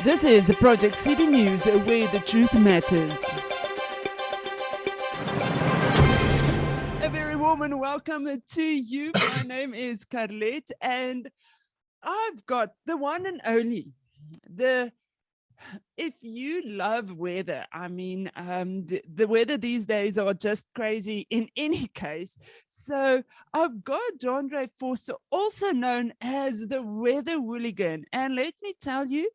This is Project CBNews, where the truth matters. A very warm and welcome to you. My name is Carlette, and I've got the one and only, if you love weather, the weather these days are just crazy in any case. So I've got Andre Forster, also known as the Weather Hooligan. And let me tell you,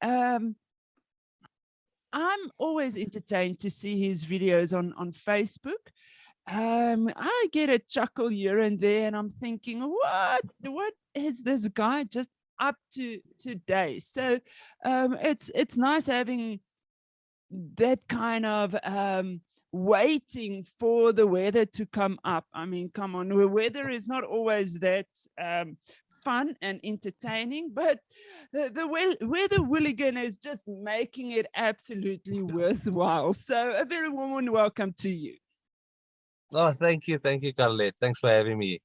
I'm always entertained to see his videos on Facebook. I get a chuckle here and there, and I'm thinking, what is this guy just up to today? So it's nice having that kind of waiting for the weather to come up. I mean, come on, the weather is not always that fun and entertaining, but the Weather Hooligan is just making it absolutely worthwhile. So a very warm welcome to you. Oh, thank you, Carlette. Thanks for having me.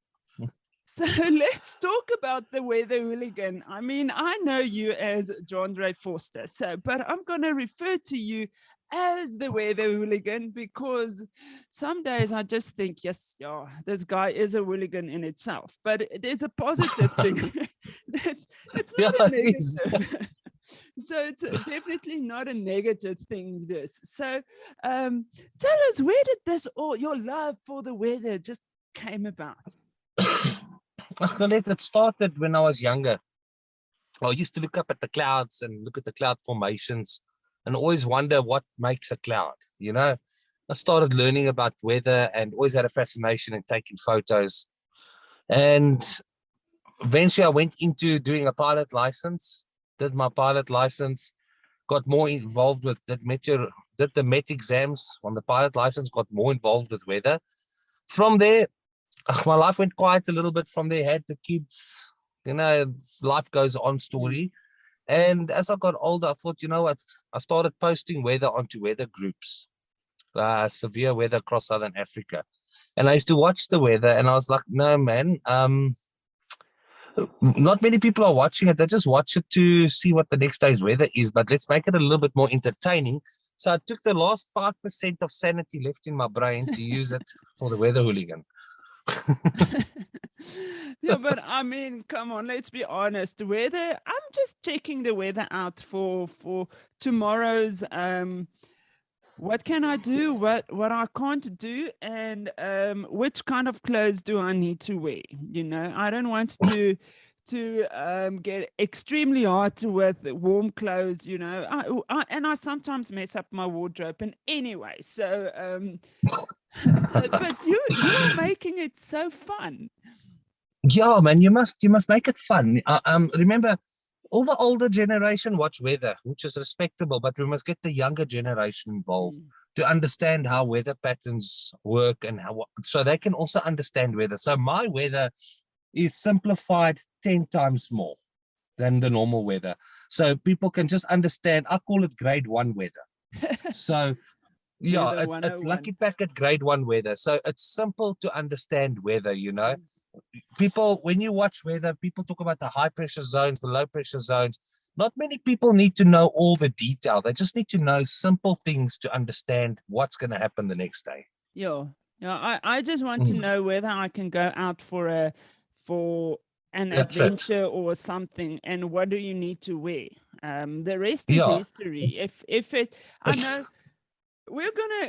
So let's talk about the Weather Hooligan. I mean, I know you as Andre Forster, but I'm going to refer to you as the Weather Hooligan because some days I just think, yes, yeah, this guy is a hooligan in itself, but it's a positive thing. it's not a negative. So it's definitely not a negative thing, this. So tell us, where did this your love for the weather just came about? Carlette, it started when I was younger. I used to look up at the clouds and look at the cloud formations and always wonder what makes a cloud, you know. I started learning about weather and always had a fascination in taking photos. And eventually I went into doing a pilot license, did my pilot license, got more involved with did the Met exams on the pilot license, got more involved with weather. From there, my life went quiet a little bit. From there, had the kids, you know, life goes on story. And as I got older, I thought, you know what, I started posting weather onto weather groups, severe weather across Southern Africa. And I used to watch the weather and I was like, no, man, not many people are watching it. They just watch it to see what the next day's weather is, but let's make it a little bit more entertaining. So I took the last 5% of sanity left in my brain to use it for the Weather Hooligan. Yeah, but I mean, come on, let's be honest. Weather, I'm just checking the weather out for tomorrow's what can I do, what I can't do, and which kind of clothes do I need to wear. You know, I don't want to get extremely hot with warm clothes, you know. I sometimes mess up my wardrobe, and anyway, but you're making it so fun. Yeah, man, you must make it fun. Remember, all the older generation watch weather, which is respectable, but we must get the younger generation involved to understand how weather patterns work and so they can also understand weather. So my weather is simplified 10 times more than the normal weather. So people can just understand. I call it grade 1 weather. So yeah, it's lucky packet grade 1 weather. So it's simple to understand weather, you know. People, when you watch weather, people talk about the high pressure zones, the low pressure zones. Not many people need to know all the detail. They just need to know simple things to understand what's going to happen the next day. Yeah. I just want to know whether I can go out for an adventure or something, and what do you need to wear. The rest is history. If it, I know.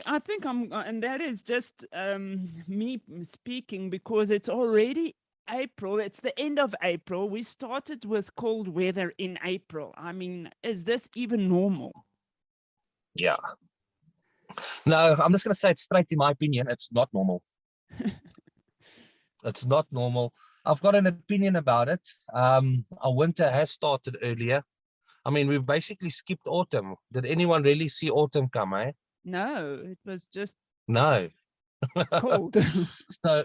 I think and that is just me speaking, because it's already April. It's the end of April. We started with cold weather in April. I mean, is this even normal? Yeah. No, I'm just going to say it straight. In my opinion, it's not normal. It's not normal. I've got an opinion about it. Our winter has started earlier. I mean, we've basically skipped autumn. Did anyone really see autumn come, eh? No, it was just cold. So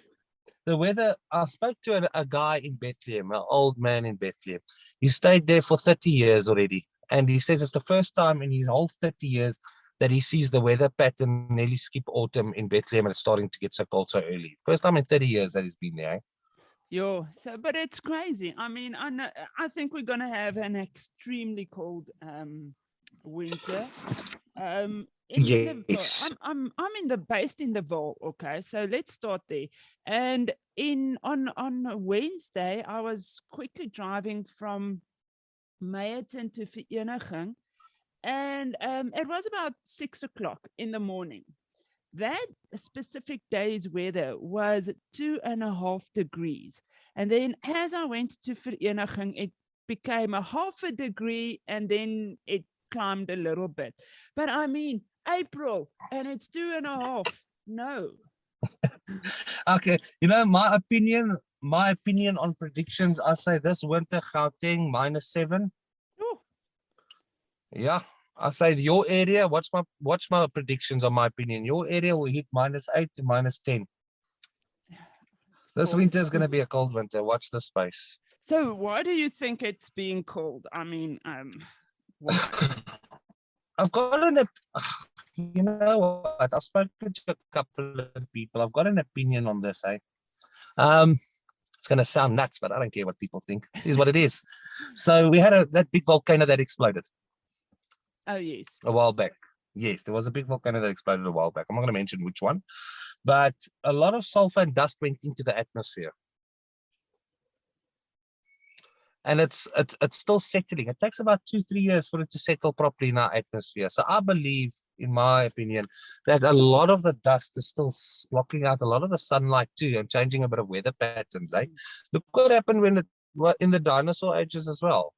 the weather, I spoke to a guy in Bethlehem, an old man in Bethlehem. He stayed there for 30 years already. And he says it's the first time in his whole 30 years that he sees the weather pattern nearly skip autumn in Bethlehem and it's starting to get so cold so early. First time in 30 years that he's been there. Yo, so but it's crazy. I mean, I think we're gonna have an extremely cold winter. In the Yes. I'm in the based in the Vaal, okay? So let's start there. And in on Wednesday, I was quickly driving from Meyerton to Vereniging, and it was about 6 o'clock in the morning. That specific day's weather was 2.5 degrees. And then as I went to Vereniging, it became a half a degree and then it climbed a little bit. But I mean, April and it's 2.5. No. Okay, my opinion on predictions, I say this winter Gauteng -7. Oh, Yeah, I say your area, watch my predictions on my opinion. Your area will hit -8 to -10. it's This cold. winter is going to be a cold winter. Watch the space. So why do you think it's being cold? I mean, why? I've got an, you know what? I've spoken to a couple of people. I've got an opinion on this, eh? Um, it's going to sound nuts, but I don't care what people think. It is what it is. So we had that big volcano that exploded Oh, yes. a while back. Yes, there was a big volcano that exploded a while back. I'm not going to mention which one, but a lot of sulfur and dust went into the atmosphere. And it's still settling. It takes about 2-3 years for it to settle properly in our atmosphere. So I believe, in my opinion, that a lot of the dust is still blocking out a lot of the sunlight too, and changing a bit of weather patterns. Eh? Look what happened in the dinosaur ages as well.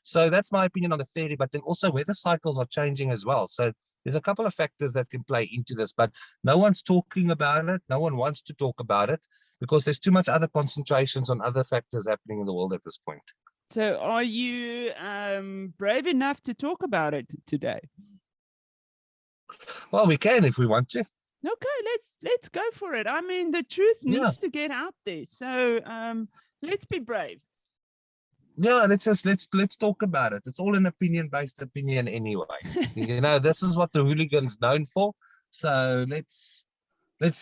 So that's my opinion on the theory. But then also weather cycles are changing as well. So there's a couple of factors that can play into this, but no one's talking about it. No one wants to talk about it because there's too much other concentrations on other factors happening in the world at this point. So are you brave enough to talk about it today? Well, we can if we want to. Okay, let's go for it. I mean, the truth Yeah. needs to get out there. So let's be brave. Yeah, let's talk about it. It's all an opinion-based opinion anyway. This is what the hooligan's known for. So let's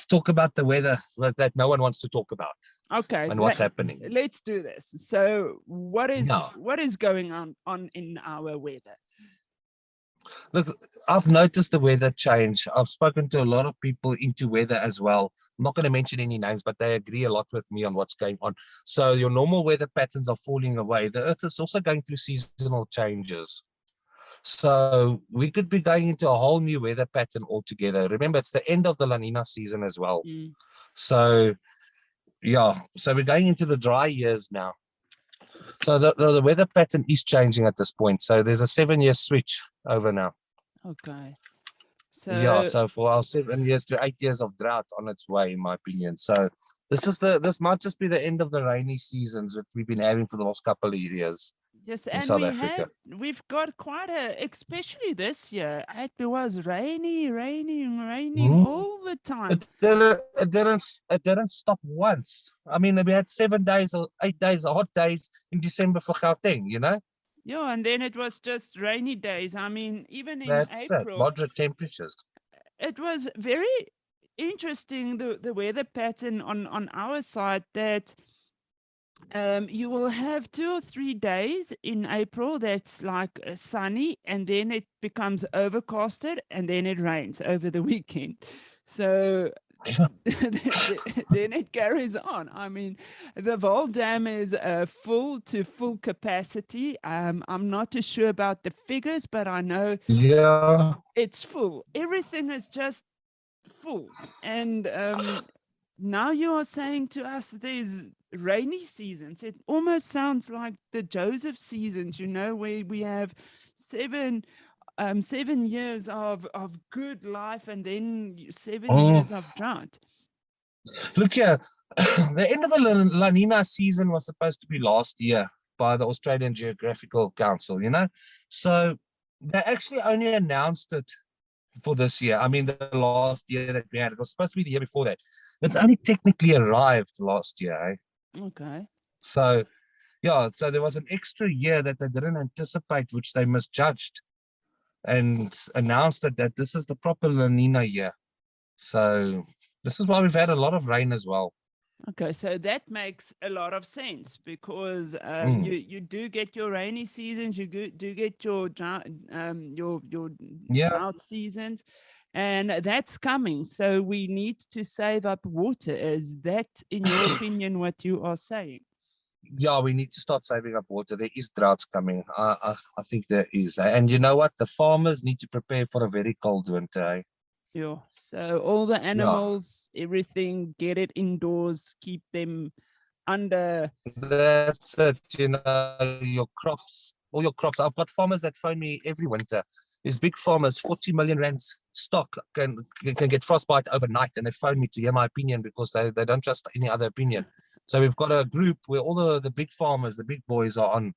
talk about the weather that no one wants to talk about. Okay, And what's happening. Let's do this. So what Yeah. is going on in our weather? Look, I've noticed the weather change. I've spoken to a lot of people into weather as well. I'm not going to mention any names, but they agree a lot with me on what's going on. So your normal weather patterns are falling away. The Earth is also going through seasonal changes. So we could be going into a whole new weather pattern altogether. Remember, it's the end of the La Nina season as well. So, yeah, so we're going into the dry years now. So the weather pattern is changing at this point. So there's a 7-year switch over now. Okay. So Yeah, so for our 7 years to 8 years of drought on its way, in my opinion. So this might just be the end of the rainy seasons that we've been having for the last couple of years. Yes, in and South Africa. we've got quite especially this year, it was raining Mhm. all the time. It didn't stop once. I mean, we had 7 days or 8 days, hot days in December for Gauteng, Yeah, and then it was just rainy days. I mean, even in That's it, April, moderate temperatures. it was very interesting, the weather pattern on our side, that you will have 2 or 3 days in April that's like sunny, and then it becomes overcasted, and then it rains over the weekend. So then it carries on. I mean, the Vaal Dam is full to full capacity. I'm not too sure about the figures, but I know Yeah. it's full. Everything is just full. And now you are saying to us there's rainy seasons. It almost sounds like the Joseph seasons, where we have 7 years of good life, and then 7 years of drought. Look here, the end of the La Nina season was supposed to be last year by the Australian Geographical Council, So they actually only announced it for this year. I mean, the last year that we had, it was supposed to be the year before that. It only technically arrived last year. Okay. So, yeah, so there was an extra year that they didn't anticipate, which they misjudged and announced that this is the proper La Nina year. So this is why we've had a lot of rain as well. Okay, so that makes a lot of sense because Mm. you do get your rainy seasons, you do get your your Yeah, drought seasons, and that's coming. So we need to save up water. Is that, in your opinion, what you are saying? yeah, we need to start saving up water. There is droughts coming. I think there is. And you know what? The farmers need to prepare for a very cold winter. Eh? Yeah. So all the Yeah, animals, everything, get it indoors, keep them under. that's it. You know, your crops, all your crops. I've got farmers that phone me every winter. These big farmers, 40 million rands stock can get frostbite overnight, and they phone me to hear my opinion because they don't trust any other opinion. So we've got a group where all the big farmers, the big boys are on,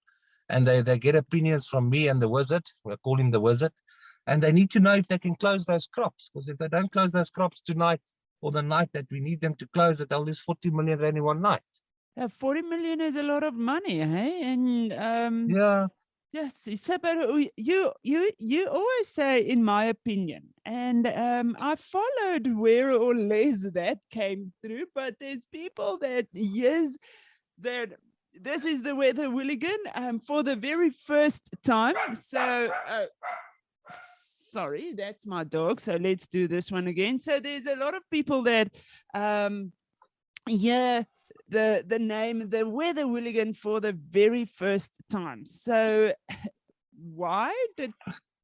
and they get opinions from me and the wizard. We call him the wizard, and they need to know if they can close those crops, because if they don't close those crops tonight or the night that we need them to close it, they'll lose 40 million rand in one night. 40 million is a lot of money, hey? And Yeah. yes, so but you always say, in my opinion, and I followed where or less that came through, but there's people that, yes, that this is the Weather Hooligan for the very first time. So sorry, that's my dog. So let's do this one again. So there's a lot of people that yeah, the name, the Weather Hooligan, for the very first time. So why did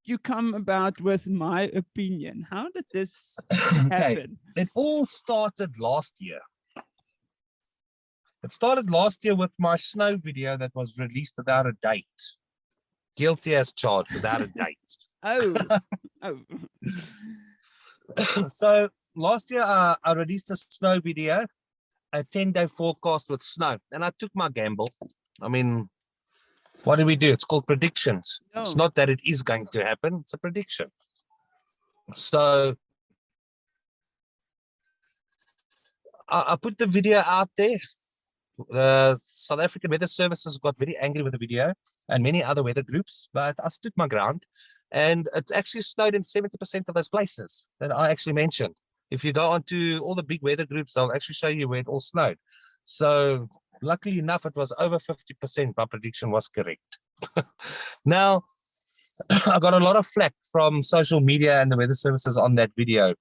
you come about with my opinion? How did this Okay. happen? It all started last year. It started last year with my snow video that was released without a date. Guilty as charged without a date. Oh, oh, So last year I released a snow video, a 10-day forecast with snow, and I took my gamble. I mean, what do we do? It's called predictions. It's no. not that it is going to happen, it's a prediction. So I put the video out there. The South African Weather Services got very angry with the video and many other weather groups, but I stood my ground, and it actually snowed in 70% of those places that I actually mentioned. If you go onto all the big weather groups, they'll actually show you where it all snowed. So luckily enough, it was over 50%. My prediction was correct. Now, I got a lot of flack from social media and the weather services on that video.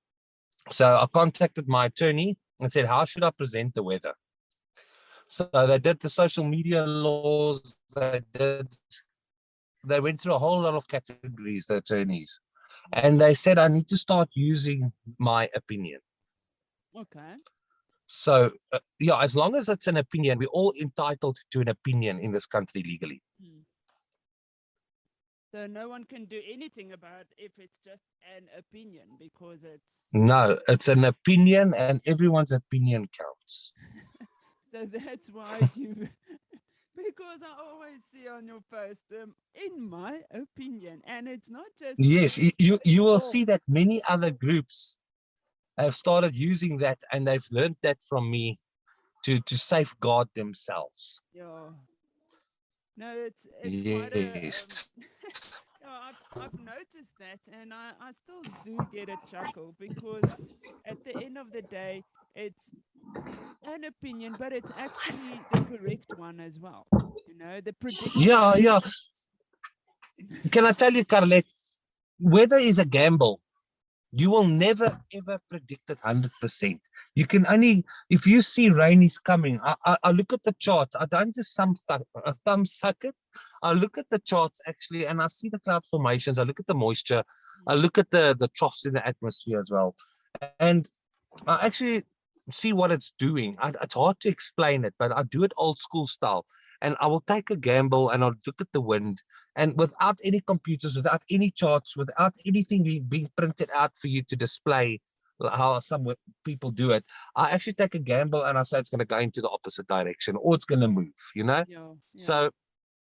So I contacted my attorney and said, how should I present the weather? So they did the social media laws. They went through a whole lot of categories, the attorneys, and they said I need to start using my opinion. Okay. So yeah, as long as it's an opinion, we're all entitled to an opinion in this country legally. So no one can do anything about if it's just an opinion, because it's No, it's an opinion, and everyone's opinion counts. so that's why you because I always see on your post, in my opinion, and it's not just Yes, you will all. see that many other groups have started using that, and they've learned that from me to safeguard themselves. Yeah. No, it's quite a Yes. yeah, I've noticed that, and I still do get a chuckle because at the end of the day, it's an opinion, but it's actually the correct one as well. You know, the prediction. Yeah, yeah. Can I tell you, Carlet, weather is a gamble. You will never ever predict it 100%. You can only, if you see rain is coming, I look at the charts. I don't just thumb suck it. I look at the charts actually, and I see the cloud formations. I look at the moisture. I look at the troughs in the atmosphere as well, and I actually see what it's doing. It's hard to explain it, but I do it old school style. And I will take a gamble and I'll look at the wind. And without any computers, without any charts, without anything being printed out for you to display how some people do it, I actually take a gamble and I say it's going to go into the opposite direction or it's going to move, you know? Yeah, yeah. So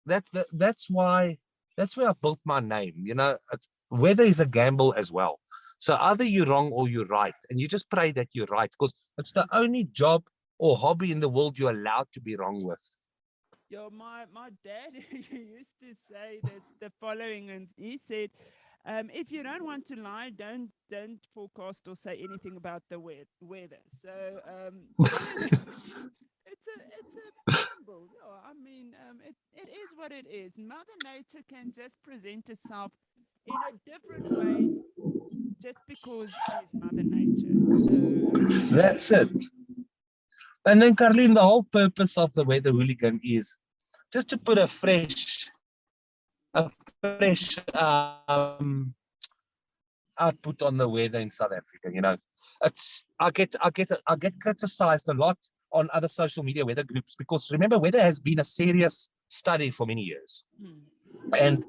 that's why that's where I built my name. You know, weather is a gamble as well. So either you're wrong or you're right, and you just pray that you're right, because it's the only job or hobby in the world you're allowed to be wrong with. Yeah, my dad used to say this the following, and he said, If you don't want to lie, don't forecast or say anything about the weather. So it's a gamble. Yeah, I mean, it is what it is. Mother Nature can just present itself in a different way just because she's Mother Nature. So That's it. And then, Carlene, the whole purpose of the Weather Hooligan is just to put a fresh output on the weather in South Africa. You know, I get criticized a lot on other social media weather groups because remember, weather has been a serious study for many years, and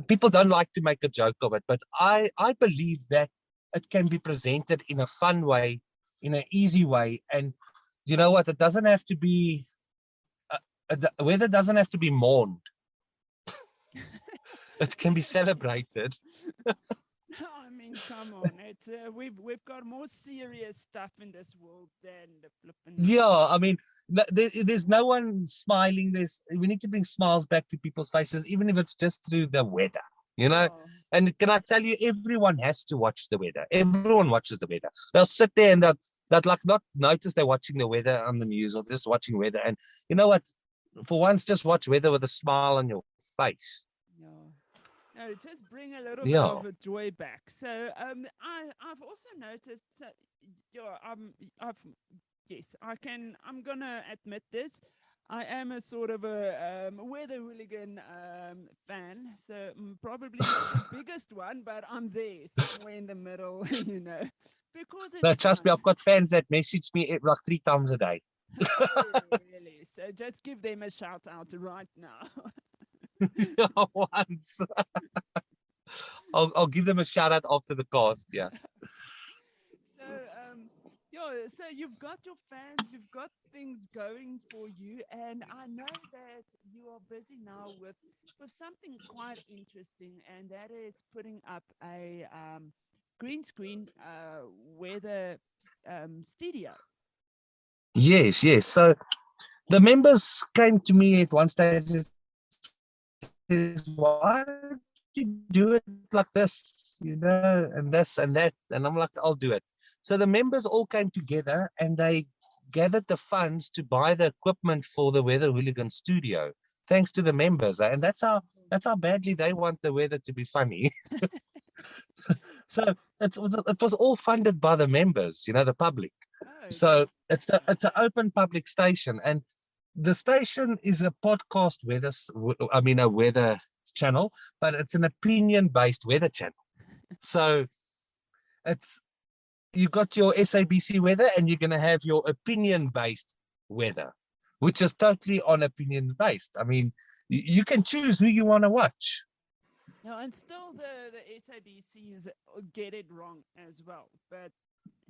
people don't like to make a joke of it. But I believe that it can be presented in a fun way, in an easy way, and you know what? It doesn't have to be. The weather doesn't have to be mourned. It can be celebrated. I mean, come on! It's we've got more serious stuff in this world than the flipping. Yeah, I mean, there's no one smiling. We need to bring smiles back to people's faces, even if it's just through the weather, you know. Oh, And can I tell you, everyone has to watch the weather. Everyone watches the weather. They'll sit there and they'll like not notice they're watching the weather on the news or just watching weather. And you know what? For once, just watch weather with a smile on your face. yeah. No, just bring a little bit Yeah. of a joy back. So I've also noticed. Yeah, I've yes, I'm gonna admit this. I am a sort of a weather hooligan fan, so probably not the biggest one, but I'm there somewhere in the middle, you know, because No, it's trust me, fun. I've got fans that message me like 3 times a day. Oh, really? So just give them a shout out right now. Once. I'll give them a shout out after the cast. Yeah. So yeah, so you've got your fans, you've got things going for you, and I know that you are busy now with something quite interesting, and that is putting up a green screen weather studio. Yes, yes. So the members came to me at one stage and says, why don't you do it like this, you know, and this and that? And I'm like, I'll do it. So the members all came together and they gathered the funds to buy the equipment for the Weather Hooligan studio, thanks to the members. And that's how badly they want the weather to be funny. So, so it was all funded by the members, you know, the public. Oh, So yeah. it's an open public station, and the station is a podcast I mean a weather channel, but it's an opinion-based weather channel. So it's you got your SABC weather, and you're gonna have your opinion-based weather, which is totally on opinion-based. I mean, you can choose who you want to watch. No, and still the SABCs get it wrong as well, but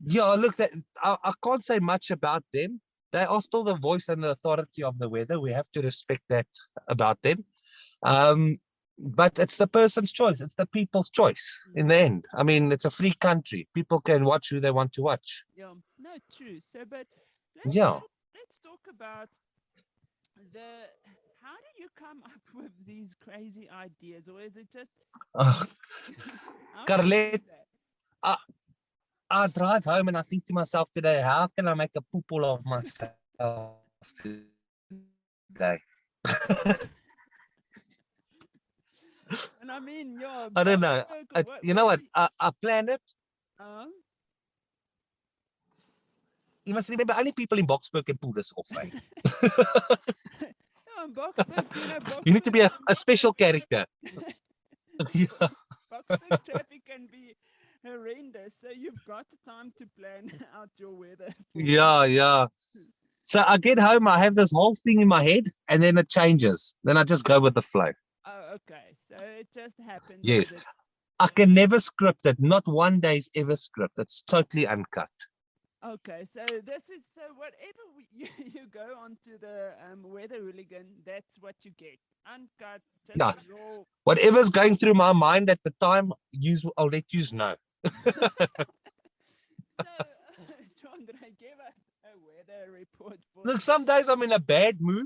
Yeah, look, I can't say much about them. They are still the voice and the authority of the weather. We have to respect that about them. Um, but it's the person's choice. It's the people's choice in the end. I mean, it's a free country. People can watch who they want to watch. yeah, no, true. So, but let's Yeah. let, let's talk about the how do you come up with these crazy ideas, or is it just Uh, how do you do Carlet, that? I, I drive home and I think to myself today, how can I make a poople of myself today? And I mean, your I don't know. Boxburg, You know what? I plan it. uh, You must remember, only people in Boxburg can pull this off, eh? yeah, in Boxburg, You need to be a Boxburg special character. Yeah. Boxburg traffic can be horrendous, so you've got time to plan out your weather for Yeah, this. yeah. So I get home, I have this whole thing in my head, and then it changes. Then I just go with the flow. Oh, okay. So it just happens as Yes. it. I can never script it. Not one day's ever script. It's totally uncut. Okay, so this is so whatever you go onto the Weather Hooligan, that's what you get. Uncut, just Yeah. raw. Whatever's going through my mind at the time, I'll let you know. So, Chandra, give us a weather report for Look, today. some days I'm in a bad mood.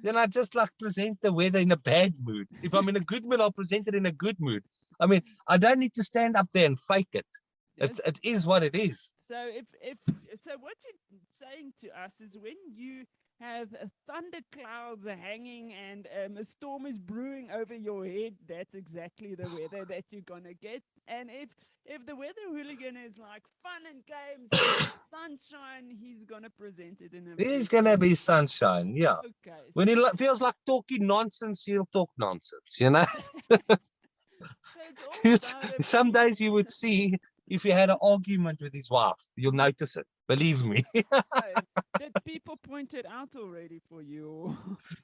then I just like present the weather in a bad mood. If I'm in a good mood, I'll present it in a good mood. I mean, I don't need to stand up there and fake it. Yes. It is what it is. So so what you're saying to us is when you have thunder clouds hanging and a storm is brewing over your head, that's exactly the weather that you're gonna get. And if the weather hooligan is like fun and games and sunshine, he's gonna present it in a very There's gonna be serious. sunshine, yeah. Okay, When so he feels like talking nonsense, he'll talk nonsense, you know. so it's all about a Some balance. days you would see if he had an argument with his wife, you'll notice it. Believe me. Oh, did people point it out already for you?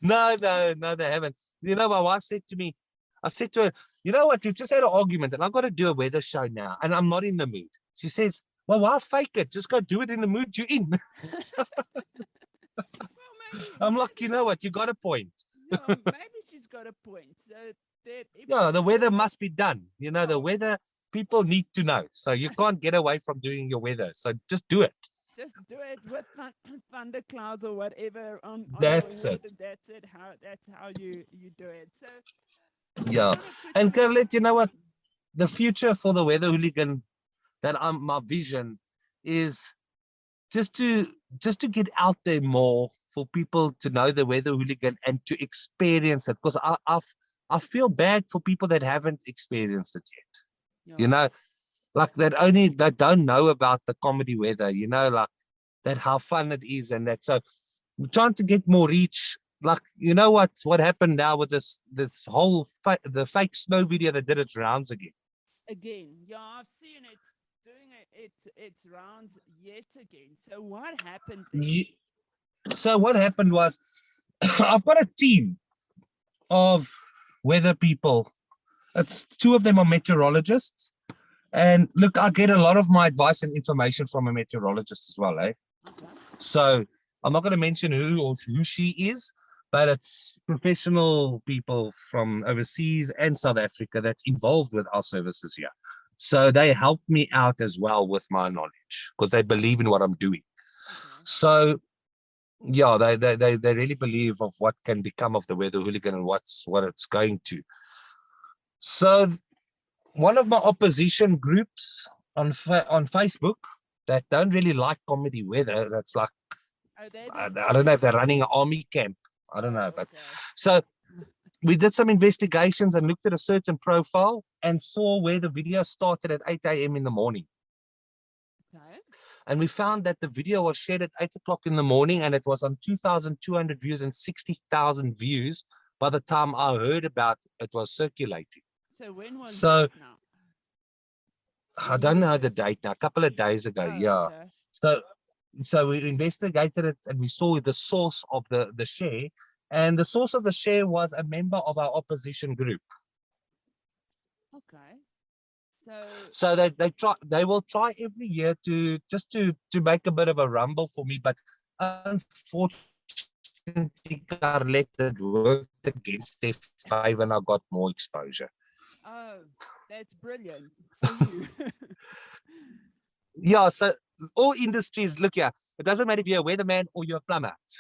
No, they haven't. You know, my wife said to me, I said to her, you know what, we've just had an argument and I've got to do a weather show now and I'm not in the mood. She says, well, why fake it? Just go do it in the mood you're in. Well, maybe, I'm like, you maybe, know what, you got a point. yeah, maybe she's got a point. So that if Yeah, the the weather weather, must be done. You know, the yeah, weather people need to know. So you can't get away from doing your weather. So just do it. just do it with thunder clouds or whatever on your That's head, it. and that's it. That's how you do it. So Yeah. want to put And you on. Carlet, you know what? The future for the weather hooligan that my vision is just to get out there more for people to know the weather hooligan and to experience it. Because I feel bad for people that haven't experienced it yet. You Yeah. know, like that don't know about the comedy weather, you know, like that how fun it is and that. So we're trying to get more reach. Like, you know what happened now with this whole the fake snow video that did its rounds again. Again, yeah, I've seen it doing its rounds yet again. So what happened there? So what happened was I've got a team of weather people. It's two of them are meteorologists. And look, I get a lot of my advice and information from a meteorologist as well, eh? Okay. So I'm not going to mention who she is, but it's professional people from overseas and South Africa that's involved with our services here. So they help me out as well with my knowledge because they believe in what I'm doing. Okay. So yeah, they really believe of what can become of the weather hooligan and what it's going to. So one of my opposition groups on Facebook that don't really like comedy weather, that's like Oh, they I don't don't like know if they're it. running an army camp. I don't know, Oh, but okay. so we did some investigations and looked at a certain profile and saw where the video started at 8 a.m. in the morning. Okay. And we found that the video was shared at 8 o'clock in the morning and it was on 2,200 views and 60,000 views by the time I heard about it was circulating. So when was So that now? I When don't was know the it? date now, a couple of days ago. Oh, Yeah. okay. So we investigated it and we saw the source of the share. And the source of the share was a member of our opposition group. Okay. So So they will try every year to just to make a bit of a rumble for me, but unfortunately, Carlet, it worked against their favor and I got more exposure. oh, that's brilliant for you. Yeah, so all industries, look here, it doesn't matter if you're a weatherman or you're a plumber.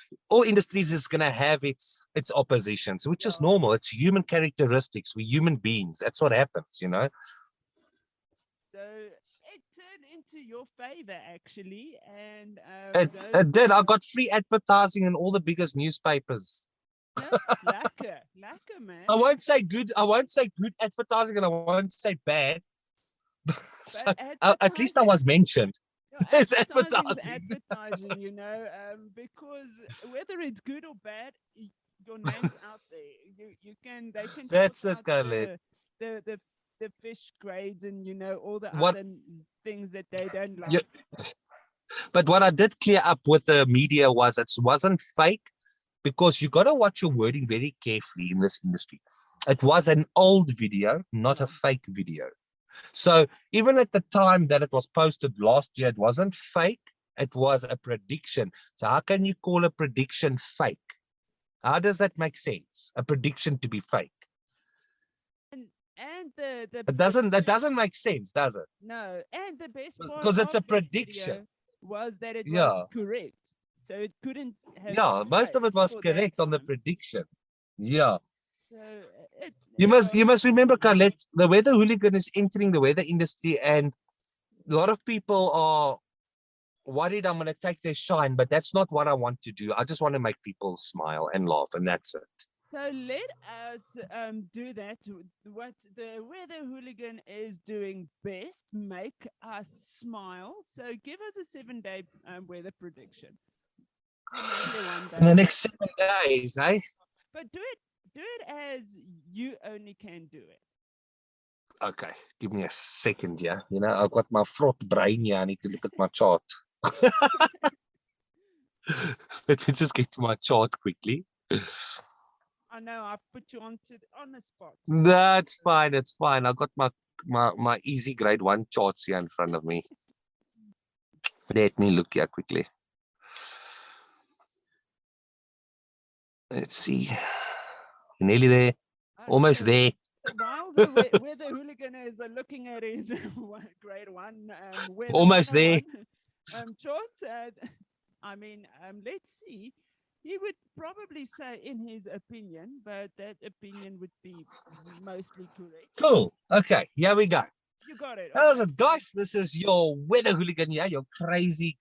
All industries is gonna have its oppositions, which is Yeah. normal. It's human characteristics. We're human beings. That's what happens, you know. So it turned into your favor actually, and It those did. I got free advertising in all the biggest newspapers. yeah, lacquer, I man. won't say good. I won't say good advertising, and I won't say bad. So But at least I advertising, was mentioned. your It's advertising's advertising. advertising, because whether it's good or bad, your name's out there. They can sort That's it, out Khaled. the the the fish grades and all the What? other things that they don't Yeah, like. but what I did clear up with the media was it wasn't fake because you got to watch your wording very carefully in this industry. It was an old video, not a Yeah. fake video. So even at the time that it was posted last year, it wasn't fake. It was a prediction. So how can you call a prediction fake? How does that make sense? A prediction to be fake? And the It the doesn't. That best doesn't make sense, does it? no, and the best part Because it's of a that prediction. video was that it was Yeah. correct. So it couldn't have Yeah, been most of it changed was for that correct on the time. prediction. Yeah. So it, You it must was you must remember, Colette, the weather hooligan is entering the weather industry, and a lot of people are worried I'm going to take their shine, but that's not what I want to do. I just want to make people smile and laugh, and that's it. So let us do that. What the Weather Hooligan is doing best, make us smile. So give us a 7-day weather prediction, or maybe a one In the day. next 7 days, eh? But do it as you only can do it. Okay, give me a second, yeah. You know, I've got my fraught brain here. I need to look at my chart. Let me just get to my chart quickly. I know I've put you on the spot. That's fine. It's fine. I've got my easy grade 1 charts here in front of me. Let me look here quickly. Let's see. Nearly there. Almost there. So while the weather hooligan is looking at his grade 1 weather Almost there. charts, I mean, let's see. He would probably say in his opinion, but that opinion would be mostly correct. Cool. Okay, here we go. You got it. How's Okay. it, guys? This is your weather hooligan, yeah, your crazy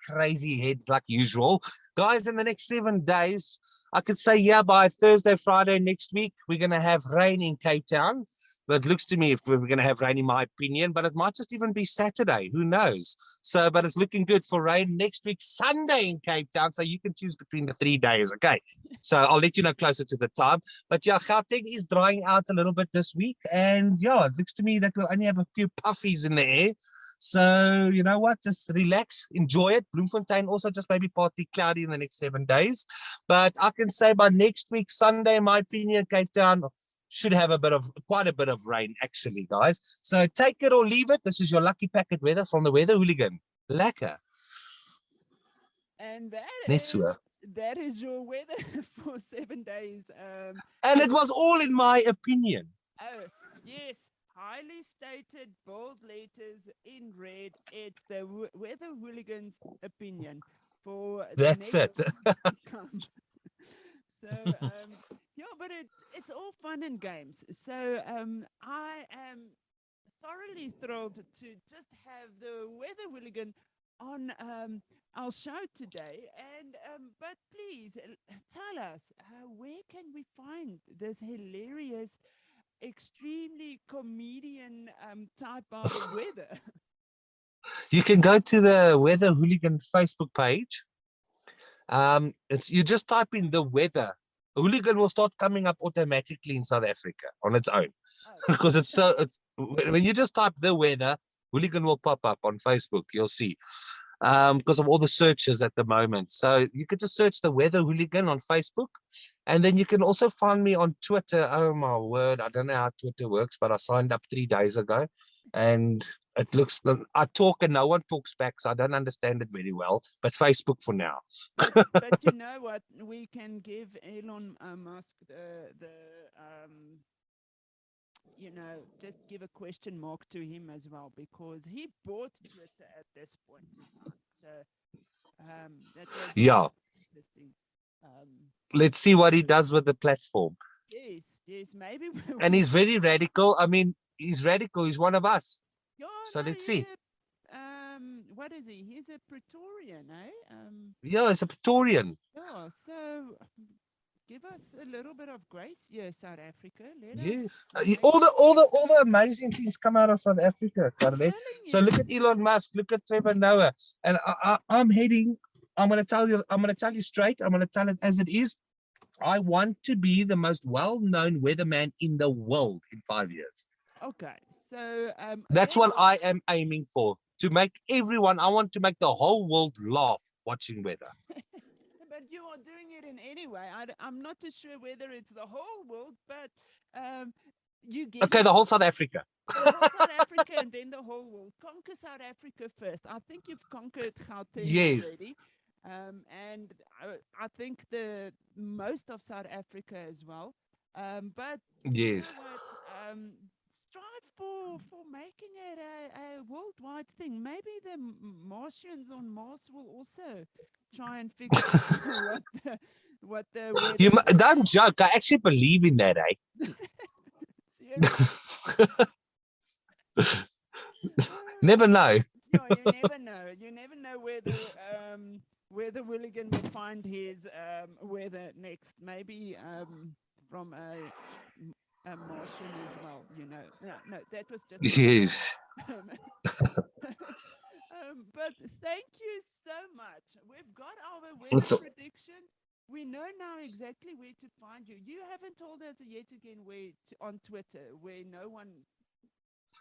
head like usual. Guys, in the next 7 days, I could say, yeah, by Thursday, Friday next week, we're going to have rain in Cape Town. But it looks to me if we're going to have rain, in my opinion, but it might just even be Saturday. Who knows? So, but it's looking good for rain next week, Sunday in Cape Town. So you can choose between the 3 days. Okay. So I'll let you know closer to the time. But yeah, Gauteng is drying out a little bit this week. And yeah, it looks to me that we'll only have a few puffies in the air. So, you know what? Just relax, enjoy it. Bloemfontein also just maybe partly cloudy in the next 7 days. But I can say by next week, Sunday, in my opinion, Cape Town should have quite a bit of rain, actually, guys. So take it or leave it. This is your lucky packet weather from the Weather Hooligan. Lekker. And Net so. that is your weather for 7 days. And it was all in my opinion. Oh, yes. Highly stated, bold letters in red. It's the Weather Hooligan's opinion for the That's next it. to come. So, yeah, but it's all fun and games. So, I am thoroughly thrilled to just have the Weather Hooligan on our show today. And but please tell us where can we find this hilarious, extremely comedian type of weather? You can go to the Weather Hooligan Facebook page. It's you just type in the weather. Hooligan will start coming up automatically in South Africa on its own. Because it's when you just type the weather, Hooligan will pop up on Facebook. You'll see. Because of all the searches at the moment. So you could just search the Weather Hooligan on Facebook. And then you can also find me on Twitter. Oh my word, I don't know how Twitter works, but I signed up 3 days ago. And it looks, I talk and no one talks back, so I don't understand it very well. But Facebook for now. But you know what? We can give Elon Musk you know, just give a question mark to him as well, because he bought Twitter at this point in time. So that was Yeah. interesting. Let's see what he does with the platform. Yes, maybe. And he's very radical. I mean, he's radical. He's one of us. Yeah, So no, let's see. what is he? He's a Praetorian, eh? Yeah, it's a Praetorian. Yeah, so give us a little bit of grace here, South Africa. Let Yes. us All the amazing things come out of South Africa, Carlet. So you. look at Elon Musk, look at Trevor Noah. And I'm gonna tell you straight, I'm gonna tell it as it is. I want to be the most well-known weatherman in the world in 5 years. Okay, so That's what I am aiming for. To make everyone, I want to make the whole world laugh watching weather. But you are doing it in any way. I'm not too sure whether it's the whole world, but you get Okay, the whole South Africa. the whole South Africa and then the whole world. Conquer South Africa first. I think you've conquered Gauteng already. And I think the most of South Africa as well. But Yes. you know what? Strive for for making it a worldwide thing. Maybe the Martians on Mars will also try and figure out what the weather. Don't joke. I actually believe in that, eh? Seriously. Never know. No, you never know. You never know where the Willigan will find his weather next. Maybe from a Martian as well. No, no, that was just. Yes. But thank you so much. We've got our It's weather predictions. We know now exactly where to find you. You haven't told us yet again where on Twitter, where no one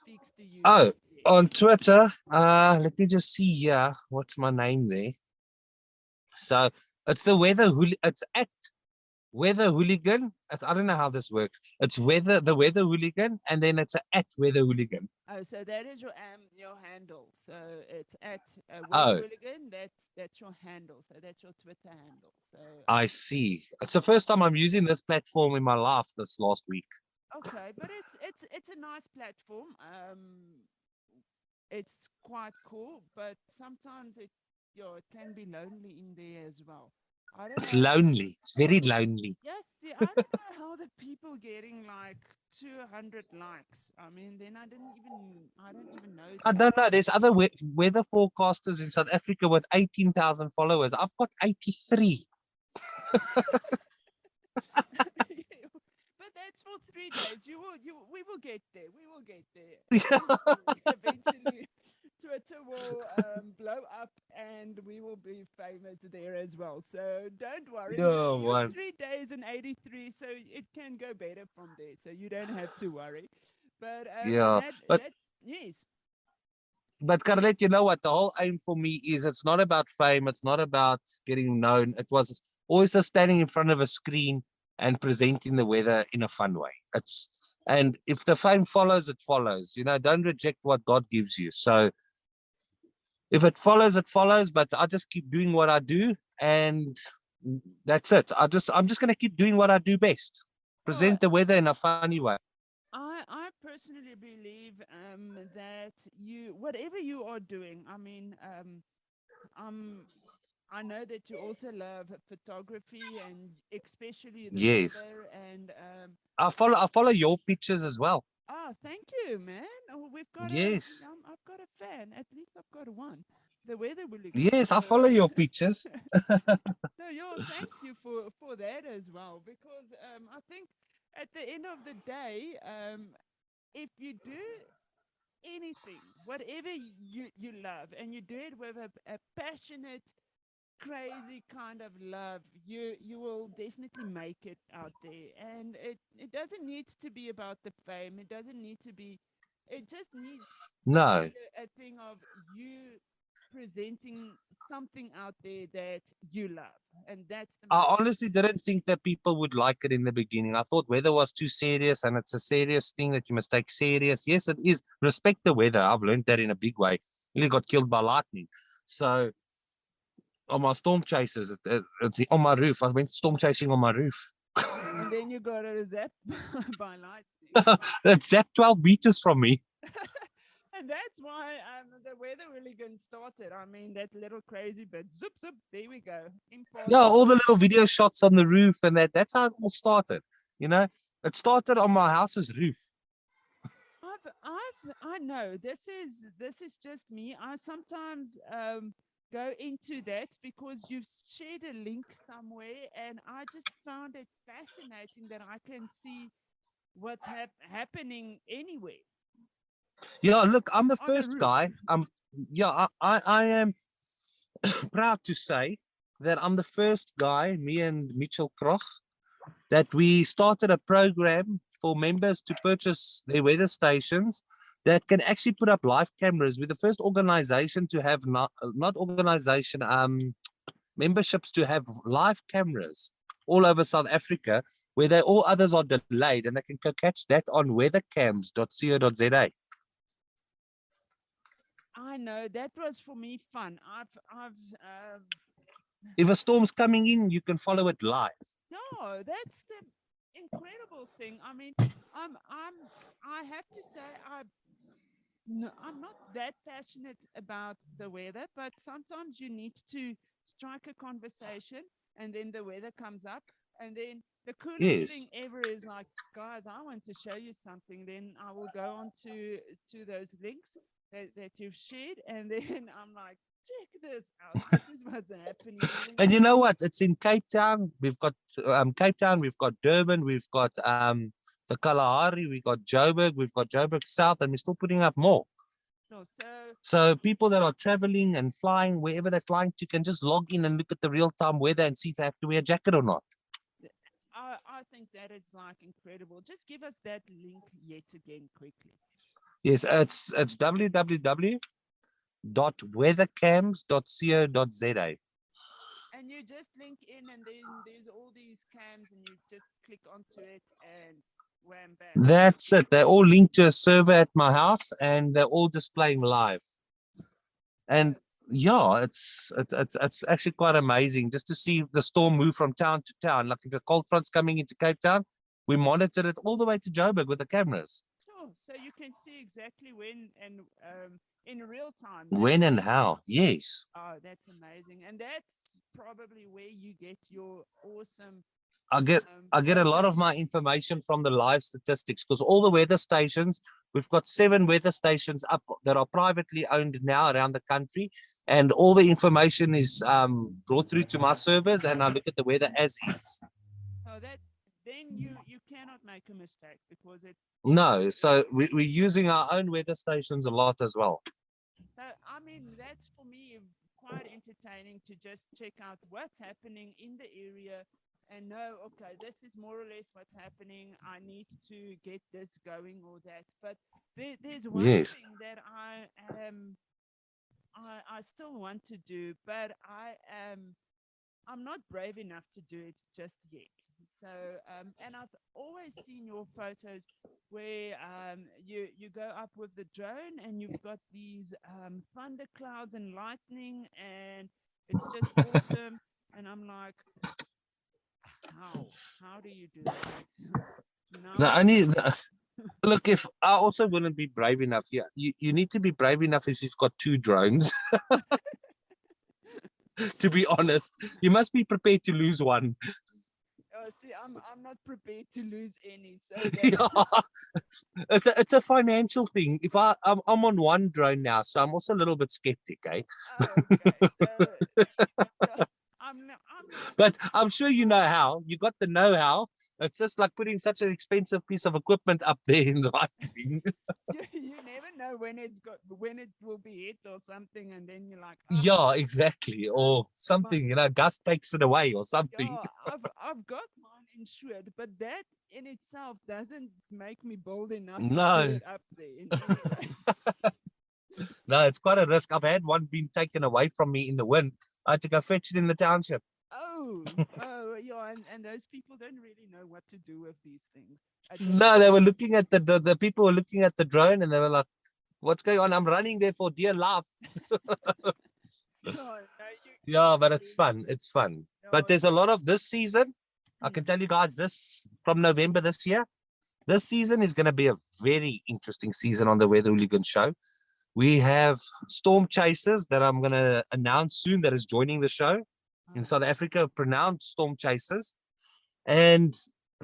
speaks to you. Oh, just yet. on Twitter. Let me just see here. What's my name there? So it's the it's at Weather Hooligan. I don't know how this works. It's the Weather Hooligan, and then it's at Weather Hooligan. Oh, so that is your handle. So it's at Weather Oh, Hooligan. That's your handle. So that's your Twitter handle. So I see. It's the first time I'm using this platform in my life this last week. okay, but it's a nice platform. It's quite cool, but sometimes it can be lonely in there as well. I don't It's know. lonely. It's very lonely. Yes, see, I don't know how the people getting like 200 likes. I mean, then I don't even know. I don't know. There's other weather forecasters in South Africa with 18,000 followers. I've got 83. But that's for 3 days. We will get there. We will get there. Eventually, Twitter will blow up and we will be famous there as well. So don't worry. No You're one. 3 days and 83, so it can go better from there. So you don't have to worry. But Yeah, but yes. Carlet, you know what? The whole aim for me is it's not about fame. It's not about getting known. It was always just standing in front of a screen and presenting the weather in a fun way. And if the fame follows, it follows. Don't reject what God gives you. So if it follows, it follows. But I just keep doing what I do, and that's it. I'm just gonna keep doing what I do best. Well, Present the weather in a funny way. I personally believe that whatever you are doing, I mean, I know that you also love photography and especially the Yes. weather and I follow your pictures as well. oh, thank you, man. Oh, Yes. I've got a fan. At least I've got one. The Weather Hooligan. Yes, I follow your pictures. So, thank you for that as well, because I think at the end of the day, if you do anything, whatever you love, and you do it with a passionate, crazy kind of love, you will definitely make it out there. And it doesn't need to be about the fame. It doesn't need to be. It just needs to No. be a thing of you presenting something out there that you love, and that's the I most. honestly didn't think that people would like it in the beginning. I thought weather was too serious, and it's a serious thing that you must take serious. Yes, it is. Respect the weather. I've learned that in a big way. Nearly got killed by lightning. So on my storm chasers, on my roof, I went storm chasing on my roof. And then you got a zap by lightning. That's at 12 meters from me. And that's why the Weather Hooligan started. I mean, that little crazy bit. Zoop, zoop. There we go. Yeah, Impossible. all the little video shots on the roof, and that's how it all started. It started on my house's roof. I know this is just me. I sometimes go into that because you've shared a link somewhere, and I just found it fascinating that I can see what's happening anywhere Yeah, look, I'm the on a first roof. guy. Yeah, I am proud to say that I'm the first guy, me and Mitchell Kroch, that we started a program for members to purchase their weather stations that can actually put up live cameras. We're the first organization to have not organization, memberships to have live cameras all over South Africa, where all others are delayed, and they can catch that on weathercams.co.za. I know that was for me fun. If a storm's coming in, you can follow it live. No, that's the incredible thing. I mean, I have to say, No, I'm not that passionate about the weather, but sometimes you need to strike a conversation and then the weather comes up. And then the coolest thing Yes. ever is like, guys, I want to show you something. Then I will go on to those links that you've shared. And then I'm like, check this out. This is what's happening. And then And you you know what? It's in Cape Town. We've got Cape Town. We've got Durban. We've got the Kalahari. We've got Joburg. We've got Joburg South, and we're still putting up more. know, so So people that are traveling and flying wherever they're flying to can just log in and look at the real-time weather and see if they have to wear a jacket or not. I think that it's like incredible. Just give us that link yet again quickly. Yes, it's www.weathercams.co.za. And you just link in, and then there's all these cams, and you just click onto it, and wham bam. That's it. They're all linked to a server at my house, and they're all displaying live. And yeah, it's actually quite amazing just to see the storm move from town to town. Like if a cold front's coming into Cape Town, we monitored it all the way to Joburg with the cameras. Sure. So you can see exactly when and in real time. When and how? Yes. That's amazing, and that's probably where you get your awesome I get I get a lot of photos. my information from the live statistics because all the weather stations, we've got 7 weather stations up that are privately owned now around the country, and all the information is brought through to my servers, and I look at the weather as is. Oh, that then you cannot make a mistake because No, so we're using our own weather stations a lot as well. So, I mean, that's for me quite entertaining to just check out what's happening in the area and know, okay, this is more or less what's happening. I need to get this going or that. But there's one Yes. thing that I still want to do, but I'm not brave enough to do it just yet. So, and I've always seen your photos where you go up with the drone and you've got these thunder clouds and lightning, and it's just awesome. And I'm like, how do you do that? The Now, only look, if I also wouldn't be brave enough, yeah, you need to be brave enough if you've got 2 drones. To be honest, you must be prepared to lose one. see, I'm not prepared to lose any, so that's Yeah. It's a financial thing. If I'm on 1 drone now, so I'm also a little bit skeptic, eh? okay. So I'm like, But I'm sure you know how. You got the know-how. It's just like putting such an expensive piece of equipment up there in the right thing. you never know when it will be hit or something, and then you're like, Yeah, exactly. Or my, something, Gus takes it away or something. yeah, I've got mine insured, but that in itself doesn't make me bold enough to put No, it up there in any way. no, it's quite a risk. I've had one being taken away from me in the wind. I had to go fetch it in the township. Oh, yeah, and those people don't really know what to do with these things at this No, they point. were looking at the people were looking at the drone and they were like, what's going on? I'm running there for dear life. No, you Yeah, but can't it's really fun. It's fun. But no, there's a lot of this season. I can mm, tell you guys this from November this year. This season is going to be a very interesting season on the Weather Hooligan show. We have storm chasers that I'm going to announce soon that is joining the show. In South Africa, pronounced storm chasers and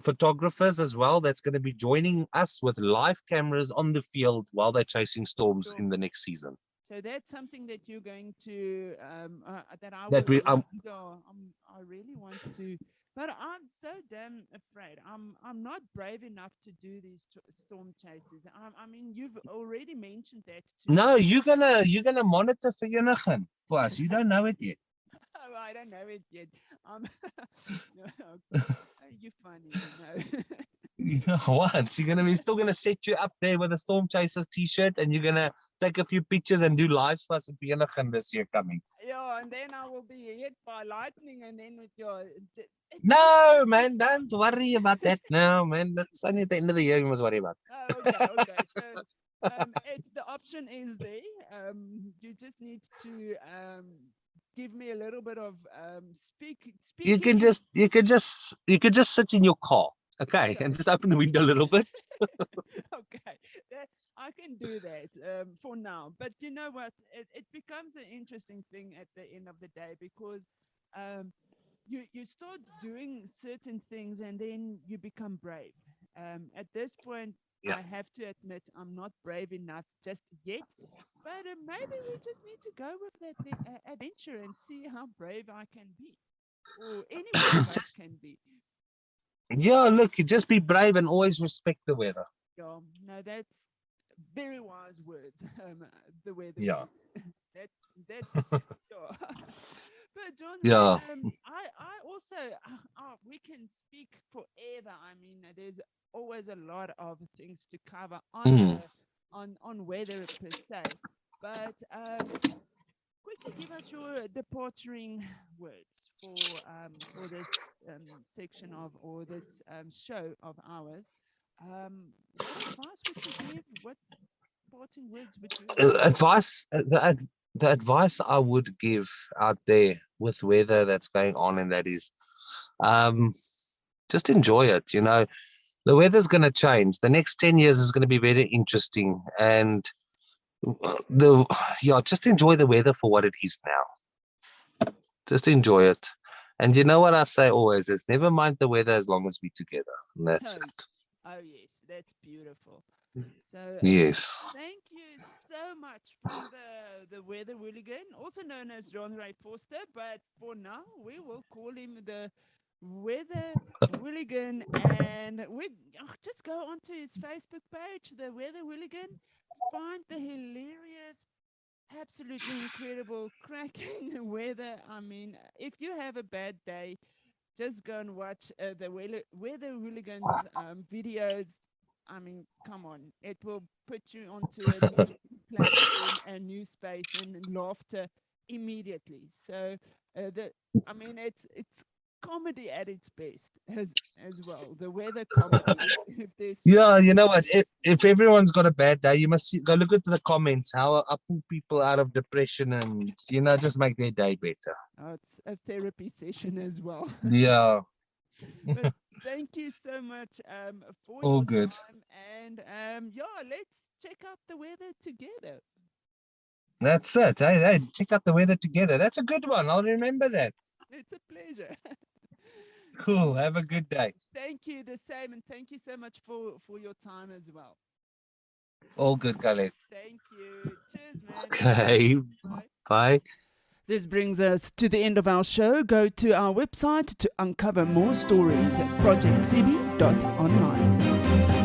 photographers as well. That's going to be joining us with live cameras on the field while they're chasing storms sure. in the next season. So that's something that you're going to that I That would we love. Yeah, I really want to, but I'm so damn afraid. I'm not brave enough to do these storm chases. I mean, you've already mentioned that to me. No, you're gonna monitor for Unigen for us. You don't know it yet. Oh, I don't know it yet. No, okay. You're funny, you know. What? You're gonna be still gonna set you up there with a storm chasers t-shirt, and you're gonna take a few pictures and do lives for us for Unigen this year coming. Yeah, and then I will be hit by lightning, and then with your No, man, don't worry about that. No, man, that's only at the end of the year you must worry about. Oh, okay. So the option is there. You just need to give me a little bit of You speaking can in. just sit in your car, okay, and just open the window a little bit. Okay, I can do that for now. But you know what? It becomes an interesting thing at the end of the day because you start doing certain things and then you become brave. At this point, Yeah. I have to admit I'm not brave enough just yet. But maybe we just need to go with that adventure and see how brave I can be, or any one of us can be. Yeah, look, you just be brave and always respect the weather. Yeah, no, that's very wise words. The weather. Yeah. that that's so. But John, Yeah. I also we can speak forever. I mean, there's always a lot of things to cover on Mm. on weather per se. But quickly give us your departuring words for this section of or this show of ours. What advice would you give? What parting words would you Advice, the advice I would give out there with weather that's going on, and that is, just enjoy it. You know, the weather's going to change. The next 10 years is going to be very interesting, and just enjoy the weather for what it is now. Just enjoy it. And you know what I say always is, never mind the weather as long as we're together. And that's it. Oh yes, that's beautiful. So Yes. thank you so much from the Weather Hooligan, also known as John Ray Forster, but for now we will call him the Weather Hooligan, and we just go onto his Facebook page, the Weather Hooligan, find the hilarious, absolutely incredible, cracking weather. I mean, if you have a bad day, just go and watch the Weather Hooligans videos. I mean, come on, it will put you onto a new platform, a new space, and laughter immediately. So it's comedy at its best as well. The weather comedy. If there's Yeah, you know what? If everyone's got a bad day, you must go look at the comments. How I pull people out of depression and just make their day better. it's a therapy session as well. Yeah. But thank you so much for All your good. time, and let's check out the weather together. That's it. Hey, check out the weather together. That's a good one. I'll remember that. It's a pleasure. Cool. Have a good day. Thank you, the same, and thank you so much for your time as well. All good, Khaled. Thank you. Cheers, man. Okay. Bye. Bye. This brings us to the end of our show. Go to our website to uncover more stories at projectcb.online.